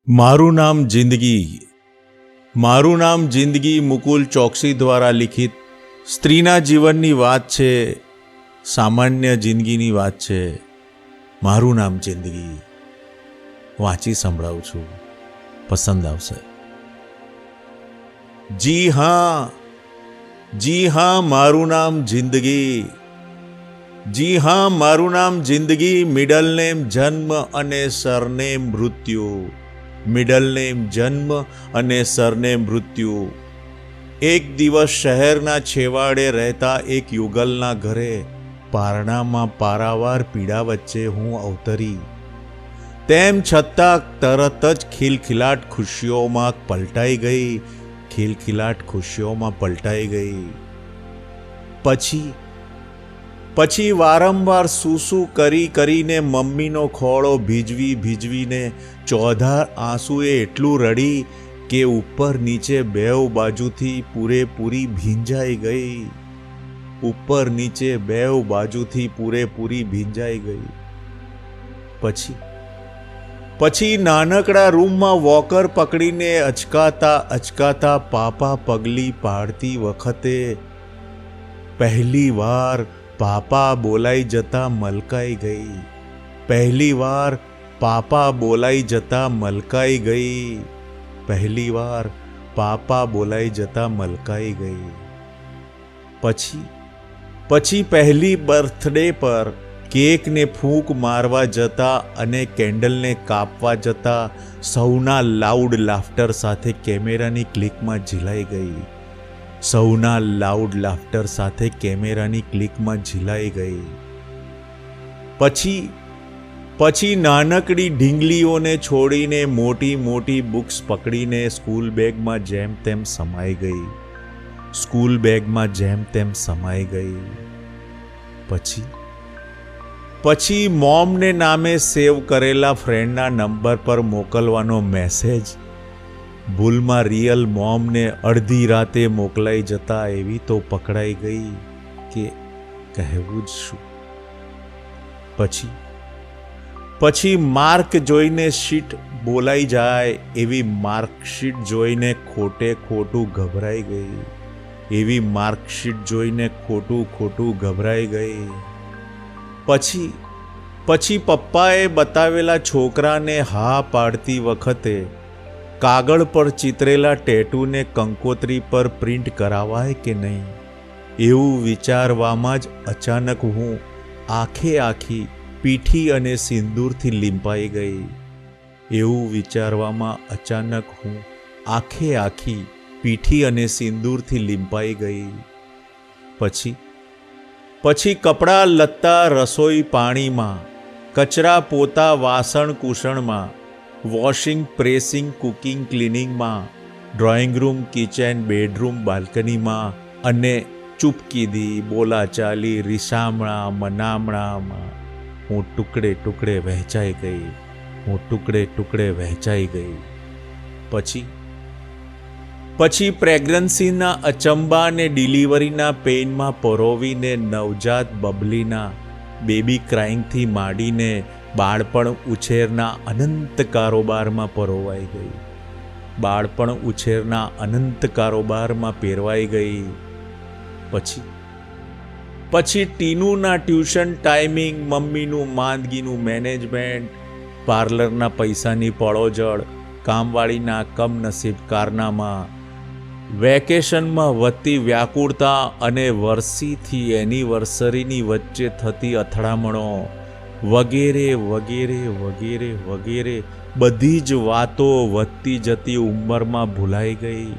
મારું નામ જિંદગી મારું નામ જિંદગી મુકુલ ચોકસી દ્વારા લિખિત સ્ત્રીના જીવનની વાત છે. સામાન્ય જિંદગીની વાત છે. મારું નામ જિંદગી વાંચી સંભળાવું છું, પસંદ આવશે. જી હા, મારું નામ જિંદગી. જી હા, મારું નામ જિંદગી. મિડલ નેમ જન્મ અને સરનેમ મૃત્યુ. મિડલ નેમ જન્મ અને સરનેમ મૃત્યુ. એક દિવસ શહેરના છેવાડે રહેતા એક યુગલના ઘરે પારણામાં પારાવાર પીડા વચ્ચે હું અવતરી. તેમ છતાં તરત જ ખિલખિલાટ ખુશીઓમાં પલટાઈ ગઈ. ખિલખિલાટ ખુશીઓમાં પલટાઈ ગઈ. પછી વારંવાર સૂસું કરીને મમ્મીનો ખોળો ભીજવીને ચોધાર આંસુએ એટલું રડી કે ઉપર નીચે બેઉ બાજુથી પૂરેપૂરી ભીંજાઈ ગઈ. ઉપર નીચે બેઉ બાજુથી પૂરેપૂરી ભીંજાઈ ગઈ. પછી નાનકડા રૂમમાં વોકર પકડીને અચકાતા પાપા પગલી પાડતી વખતે પહેલી વાર પાપા બોલાઈ જતા મલકાઈ ગઈ. પહેલી વાર પાપા બોલાઈ જતા મલકાઈ ગઈ. પહેલી વાર પાપા બોલાઈ જતા મલકાઈ ગઈ. પછી પહેલી બર્થડે પર કેકને ફૂંક મારવા જતા અને કેન્ડલને કાપવા જતા સૌના લાઉડ લાફ્ટર સાથે કેમેરાની ક્લિકમાં ઝીલાઈ ગઈ. સૌના લાઉડ લાફ્ટર સાથે કેમેરાની ક્લિકમાં ઝીલાઈ ગઈ. પછી નાનકડી ઢીંગલીઓને છોડીને મોટી બુક્સ પકડીને સ્કૂલ બેગમાં જેમ તેમ સમાઈ ગઈ. સ્કૂલ બેગમાં જેમ તેમ સમાઈ ગઈ. પછી મોમને નામે સેવ કરેલા ફ્રેન્ડના નંબર પર મોકલવાનો મેસેજ ભૂલમાં રિયલ મોમને અડધી રાતે મોકલાઈ જતા એવી તો પકડાઈ ગઈ કે કહેવું જ શું. પછી માર્ક જોઈને શીટ બોલાઈ જાય એવી માર્કશીટ જોઈને ખોટું ગભરાઈ ગઈ. એવી માર્કશીટ જોઈને ખોટું ગભરાઈ ગઈ. પછી પપ્પાએ બતાવેલા છોકરાને હા પાડતી વખતે કાગળ પર ચિતરેલા ટેટુને કંકોત્રી પર પ્રિન્ટ કરાવાય કે નહીં એવું વિચારવામાં જ અચાનક હું આખી પીઠી અને સિંદૂરથી લીંપાઈ ગઈ. એવું વિચારવામાં અચાનક હું આખી પીઠી અને સિંદૂરથી લીંપાઈ ગઈ. પછી કપડાં લત્તા રસોઈ પાણીમાં, કચરા પોતા વાસણ કુસણમાં, વોશિંગ પ્રેસિંગ કુકિંગ ક્લિનિંગમાં, ડ્રોઈંગ રૂમ કિચન બેડરૂમ બાલ્કનીમાં અને ચૂપકીદી બોલાચાલી રીસામણા મનામણામાં હું ટુકડે વહેંચાઈ ગઈ. હું ટુકડે વહેંચાઈ ગઈ. પછી પ્રેગ્નન્સીના અચંબા ને ડિલિવરીના પેઇનમાં પરોવીને નવજાત બબલીના બેબી ક્રાઇંગથી માંડીને બાળપણ ઉછેરના અનંત કારોબારમાં પરોવાઈ ગઈ. બાળપણ ઉછેરના અનંત કારોબારમાં પેરવાઈ ગઈ. પછી ટીનુના ટ્યુશન ટાઈમિંગ, મમ્મીનું માંદગીનું મેનેજમેન્ટ, પાર્લરના પૈસાની પળોજળ, કામવાળીના કમનસીબ કારનામા, વેકેશનમાં વધતી વ્યાકુળતા અને વર્ષીથી એનિવર્સરીની વચ્ચે થતી અથડામણો વગેરે બધી જ વાતો વધતી જતી ઉંમરમાં ભૂલાઈ ગઈ.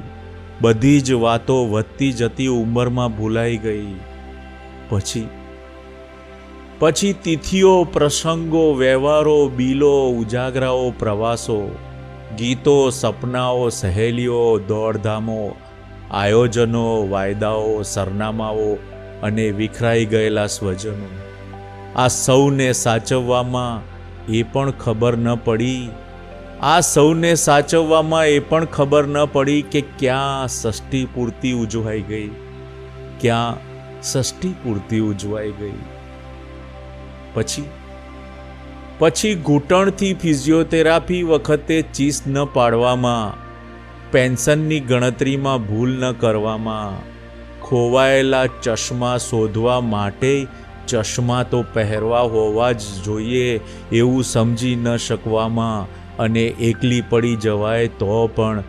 બધી જ વાતો વધતી જતી ઉંમરમાં ભૂલાઈ ગઈ. પછી તિથિઓ, પ્રસંગો, વ્યવહારો, બિલો, ઉજાગરાઓ, પ્રવાસો, ગીતો, સપનાઓ, સહેલીઓ, દોડધામો, આયોજનો, વાયદાઓ, સરનામાઓ અને વિખરાઈ ગયેલા સ્વજનો, આ સૌને સાચવવામાં એ પણ ખબર ન પડી કે ક્યાં ષષ્ઠી પૂર્તિ ઉજવાઈ ગઈ. પછી ઘૂંટણથી ફિઝિયોથેરાપી વખતે ચીસ ન પાડવામાં, પેન્શનની ગણતરીમાં ભૂલ ન કરવામાં, ખોવાયેલા ચશ્મા શોધવા માટે ચશ્મા તો પહેરવા હોવા જ જોઈએ એવું સમજી ન શકવામાં, અને એકલી પડી જવાય તો પણ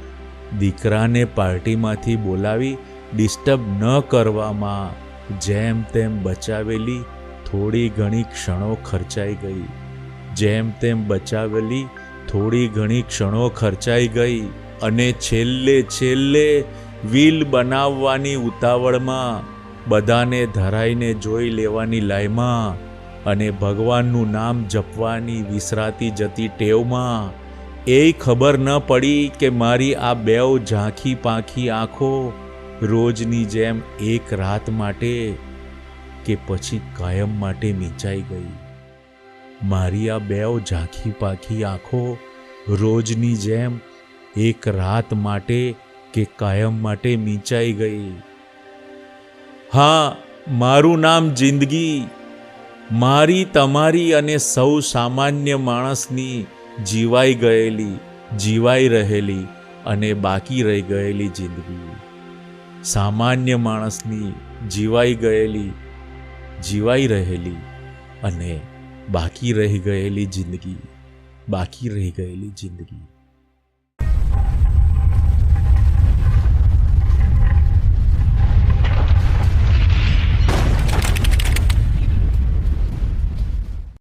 દીકરાને પાર્ટીમાંથી બોલાવી ડિસ્ટર્બ ન કરવામાં, જેમ તેમ બચાવેલી થોડી ઘણી ક્ષણો ખર્ચાઈ ગઈ, જેમ તેમ બચાવેલી થોડી ઘણી ક્ષણો ખર્ચાઈ ગઈ, અને છેલ્લે વ્હીલ બનાવવાની ઉતાવળમાં, બધાને ધરાઈને જોઈ લેવાની લાયમાં, અને ભગવાનનું નામ જપવાની વિસરાતી જતી ટેવમાં એ ખબર ન પડી કે મારી આ બેવ ઝાંખી પાંખી આંખો રોજની જેમ એક રાત માટે કે પછી કાયમ માટે મીંચાઈ ગઈ. મારી આ બેવ ઝાંખી પાંખી આંખો રોજની જેમ એક રાત માટે કે કાયમ માટે મીંચાઈ ગઈ. હા, મારું નામ જિંદગી, મારી તમારી અને સૌ સામાન્ય માણસની જીવાઈ ગયેલી, જીવાઈ રહેલી અને બાકી રહી ગયેલી જિંદગી. સામાન્ય માણસની જીવાઈ ગયેલી, જીવાઈ રહેલી અને બાકી રહી ગયેલી જિંદગી, બાકી રહી ગયેલી જિંદગી.